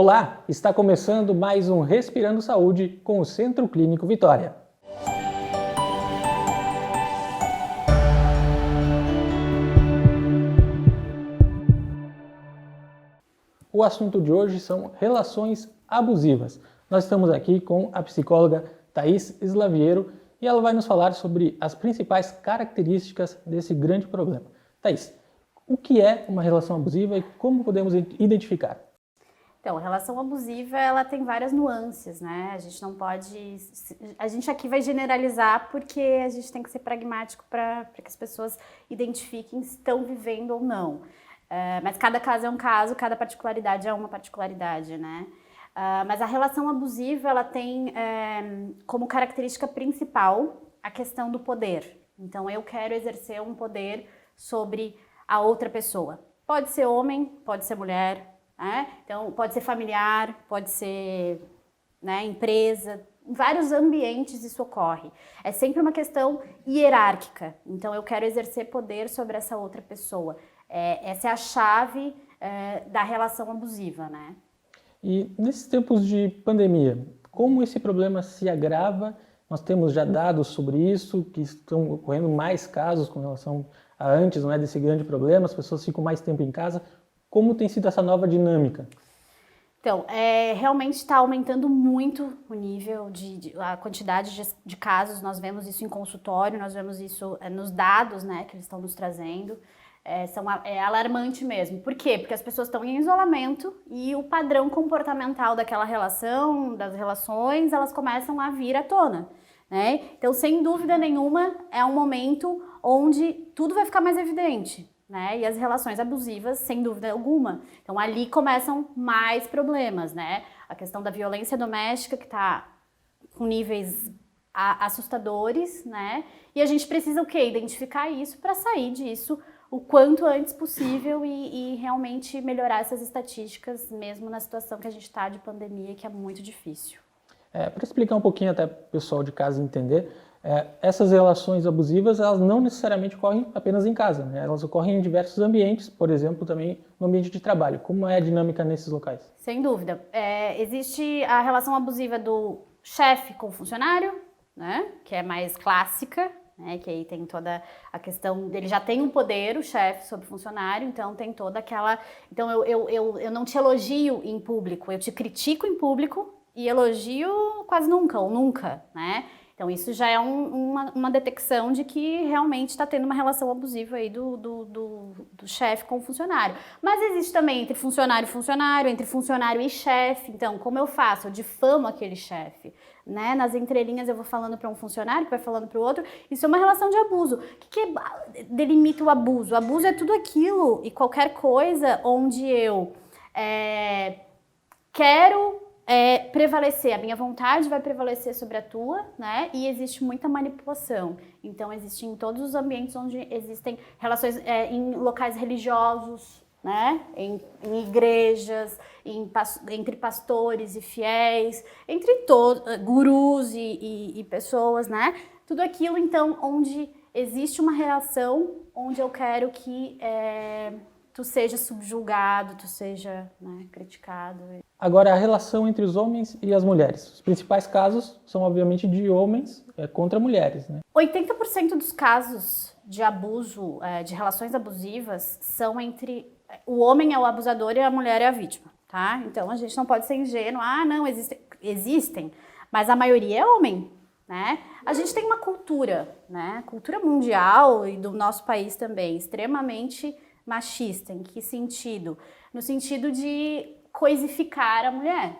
Olá, está começando mais um Respirando Saúde com o Centro Clínico Vitória. O assunto de hoje são relações abusivas. Nós estamos aqui com a psicóloga Thaís Slaviero e ela vai nos falar sobre as principais características desse grande problema. Thaís, o que é uma relação abusiva e como podemos identificar? Então, a relação abusiva, ela tem várias nuances, né? A gente não pode... A gente aqui vai generalizar porque a gente tem que ser pragmático para que as pessoas identifiquem se estão vivendo ou não. Mas cada caso é um caso, cada particularidade é uma particularidade, né? Mas a relação abusiva, ela tem como característica principal a questão do poder. Então, eu quero exercer um poder sobre a outra pessoa. Pode ser homem, pode ser mulher, então pode ser familiar, pode ser empresa, em vários ambientes isso ocorre. É sempre uma questão hierárquica, então eu quero exercer poder sobre essa outra pessoa. Essa é a chave da relação abusiva, né? E nesses tempos de pandemia, como esse problema se agrava? Nós temos já dados sobre isso, que estão ocorrendo mais casos com relação a antes, não é, desse grande problema, as pessoas ficam mais tempo em casa. Como tem sido essa nova dinâmica? Então, realmente está aumentando muito o nível, a quantidade de casos. Nós vemos isso em consultório, nós vemos isso nos dados, né, que eles estão nos trazendo. É alarmante mesmo. Por quê? Porque as pessoas estão em isolamento e o padrão comportamental daquela relação, das relações, elas começam a vir à tona, né? Então, sem dúvida nenhuma, é um momento onde tudo vai ficar mais evidente, né? E as relações abusivas, sem dúvida alguma. Então, ali começam mais problemas, né? A questão da violência doméstica, que está com níveis assustadores, né? E a gente precisa o quê? Identificar isso para sair disso o quanto antes possível e realmente melhorar essas estatísticas, mesmo na situação que a gente está de pandemia, que é muito difícil. Para explicar um pouquinho até para o pessoal de casa entender, essas relações abusivas, elas não necessariamente ocorrem apenas em casa, né? Elas ocorrem em diversos ambientes, por exemplo, também no ambiente de trabalho. Como é a dinâmica nesses locais? Sem dúvida. Existe a relação abusiva do chefe com o funcionário, né? Que é mais clássica, né? Que aí tem toda a questão dele já tem um poder, o chefe, sobre o funcionário, então tem toda aquela... Então eu não te elogio em público, eu te critico em público e elogio quase nunca, ou nunca, né? Então isso já é uma detecção de que realmente está tendo uma relação abusiva aí do chefe com o funcionário. Mas existe também entre funcionário e funcionário, entre funcionário e chefe. Então, como eu faço? Eu difamo aquele chefe, né? Nas entrelinhas eu vou falando para um funcionário, que vai falando para o outro. Isso é uma relação de abuso. O que delimita o abuso? O abuso é tudo aquilo e qualquer coisa onde eu quero... prevalecer, a minha vontade vai prevalecer sobre a tua, né? E existe muita manipulação. Então, existe em todos os ambientes onde existem relações, em locais religiosos, né? Em igrejas, entre pastores e fiéis, entre todos, gurus e pessoas, né? Tudo aquilo, então, onde existe uma relação, onde eu quero que tu seja subjugado, tu seja, né, criticado. Agora, a relação entre os homens e as mulheres. Os principais casos são, obviamente, de homens contra mulheres, né? 80% dos casos de abuso, de relações abusivas, são entre... O homem é o abusador e a mulher é a vítima, tá? Então, a gente não pode ser ingênuo. Não, existem, mas a maioria é homem, né? A gente tem uma cultura, né? Cultura mundial e do nosso país também, extremamente machista. Em que sentido? No sentido de coisificar a mulher,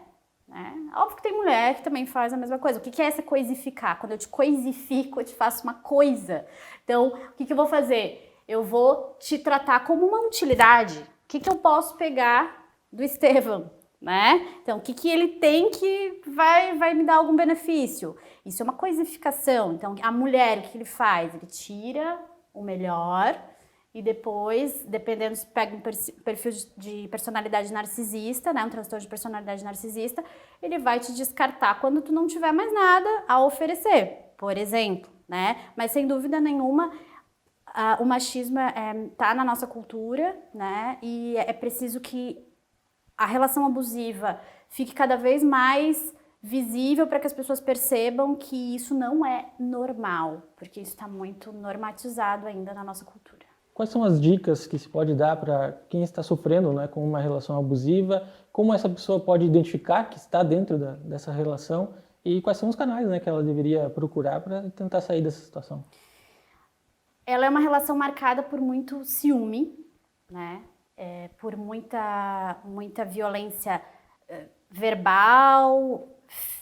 né? Óbvio que tem mulher que também faz a mesma coisa. O que é essa coisificar? Quando eu te coisifico, eu te faço uma coisa. Então, o que eu vou fazer? Eu vou te tratar como uma utilidade. O que eu posso pegar do Estevão, né? Então, o que ele tem que vai me dar algum benefício? Isso é uma coisificação. Então, a mulher, o que ele faz? Ele tira o melhor... E depois, dependendo se pega um perfil de personalidade narcisista, né, um transtorno de personalidade narcisista, ele vai te descartar quando tu não tiver mais nada a oferecer, por exemplo, né? Mas sem dúvida nenhuma, o machismo tá na nossa cultura, né? E é preciso que a relação abusiva fique cada vez mais visível para que as pessoas percebam que isso não é normal, porque isso está muito normatizado ainda na nossa cultura. Quais são as dicas que se pode dar para quem está sofrendo, né, com uma relação abusiva? Como essa pessoa pode identificar que está dentro dessa relação? E quais são os canais, né, que ela deveria procurar para tentar sair dessa situação? Ela é uma relação marcada por muito ciúme, né? Por muita violência verbal,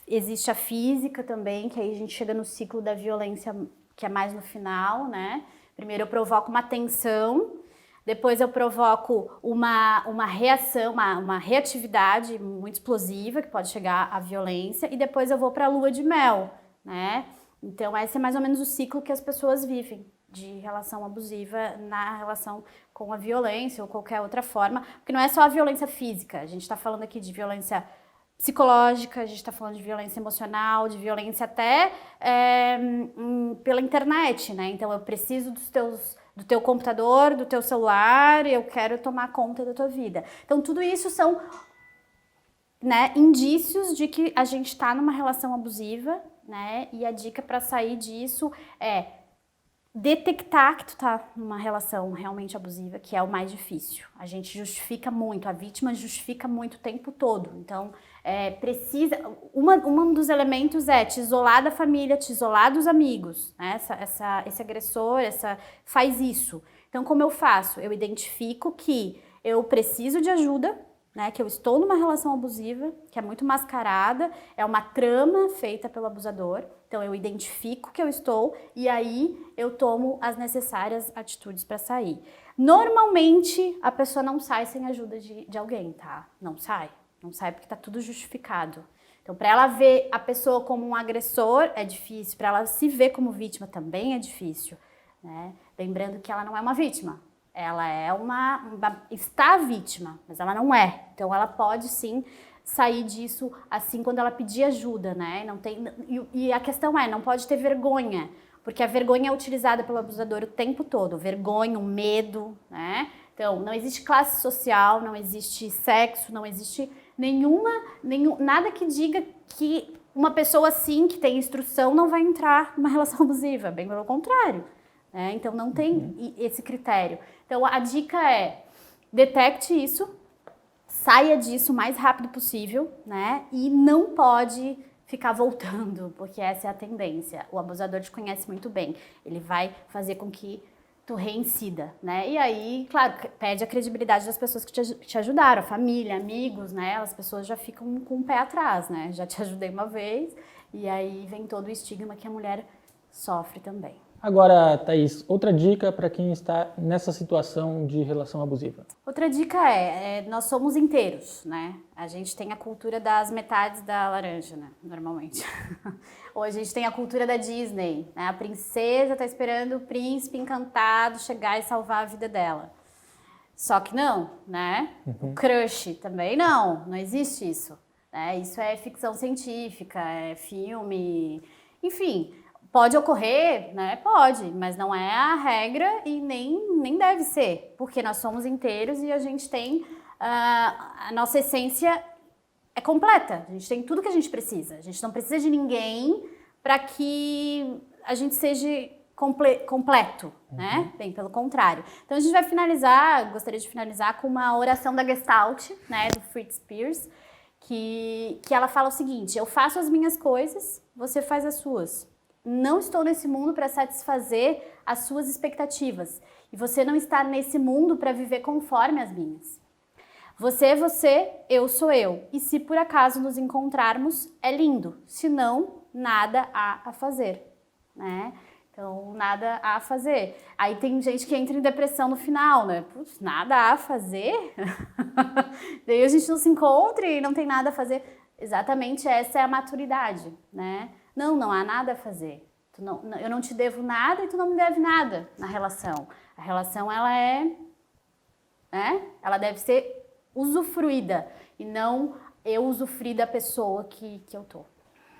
existe a física também, que aí a gente chega no ciclo da violência que é mais no final, né? Primeiro eu provoco uma tensão, depois eu provoco uma reação, uma reatividade muito explosiva, que pode chegar à violência, e depois eu vou para a lua de mel, né? Então esse é mais ou menos o ciclo que as pessoas vivem de relação abusiva na relação com a violência ou qualquer outra forma, porque não é só a violência física, a gente está falando aqui de violência psicológica, a gente está falando de violência emocional, de violência até pela internet, né? Então eu preciso do teu computador, do teu celular, eu quero tomar conta da tua vida. Então tudo isso são, né, indícios de que a gente está numa relação abusiva, né? E a dica para sair disso é detectar que tu tá numa relação realmente abusiva, que é o mais difícil. A gente justifica muito, a vítima justifica muito o tempo todo. Então, precisa... Um dos elementos é te isolar da família, te isolar dos amigos, né? Esse agressor, faz isso. Então, como eu faço? Eu identifico que eu preciso de ajuda, né, que eu estou numa relação abusiva, que é muito mascarada, é uma trama feita pelo abusador. Então eu identifico que eu estou e aí eu tomo as necessárias atitudes para sair. Normalmente a pessoa não sai sem a ajuda de alguém, tá? Não sai porque tá tudo justificado. Então para ela ver a pessoa como um agressor é difícil, para ela se ver como vítima também é difícil, né? Lembrando que ela não é uma vítima. Ela é está vítima, mas ela não é. Então ela pode sim sair disso assim quando ela pedir ajuda, né? E a questão não pode ter vergonha, porque a vergonha é utilizada pelo abusador o tempo todo. Vergonha, o medo, né? Então não existe classe social, não existe sexo, não existe nada que diga que uma pessoa assim, que tem instrução, não vai entrar numa relação abusiva, bem pelo contrário. Então não tem esse critério. Então a dica é, detecte isso, saia disso o mais rápido possível, né? E não pode ficar voltando, porque essa é a tendência. O abusador te conhece muito bem. Ele vai fazer com que tu reincida, né? E aí, claro, perde a credibilidade das pessoas que te ajudaram, a família, amigos, né? As pessoas já ficam com o pé atrás, né? Já te ajudei uma vez, e aí vem todo o estigma que a mulher sofre também. Agora, Thaís, outra dica para quem está nessa situação de relação abusiva. Outra dica nós somos inteiros, né? A gente tem a cultura das metades da laranja, né? Normalmente. Ou a gente tem a cultura da Disney, né? A princesa tá esperando o príncipe encantado chegar e salvar a vida dela. Só que não, né? O crush também não existe isso, né? Isso é ficção científica, é filme, enfim... Pode ocorrer, né? Pode, mas não é a regra e nem deve ser, porque nós somos inteiros e a gente tem, a nossa essência é completa, a gente tem tudo que a gente precisa, a gente não precisa de ninguém para que a gente seja completo, né? Bem, pelo contrário. Então a gente vai finalizar, gostaria de finalizar com uma oração da Gestalt, né, do Fritz Perls, que ela fala o seguinte: eu faço as minhas coisas, você faz as suas. Não estou nesse mundo para satisfazer as suas expectativas. E você não está nesse mundo para viver conforme as minhas. Você é você, eu sou eu. E se por acaso nos encontrarmos, é lindo. Se não, nada há a fazer, né? Então, nada há a fazer. Aí tem gente que entra em depressão no final, né? Putz, nada há a fazer? Daí a gente não se encontra e não tem nada a fazer. Exatamente essa é a maturidade, né? Não há nada a fazer. Eu não te devo nada e tu não me deve nada na relação. A relação, ela né? Ela deve ser usufruída e não eu usufruir da pessoa que eu tô.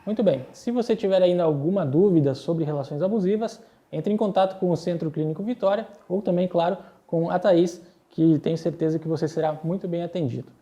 Muito bem. Se você tiver ainda alguma dúvida sobre relações abusivas, entre em contato com o Centro Clínico Vitória ou também, claro, com a Thaís, que tenho certeza que você será muito bem atendido.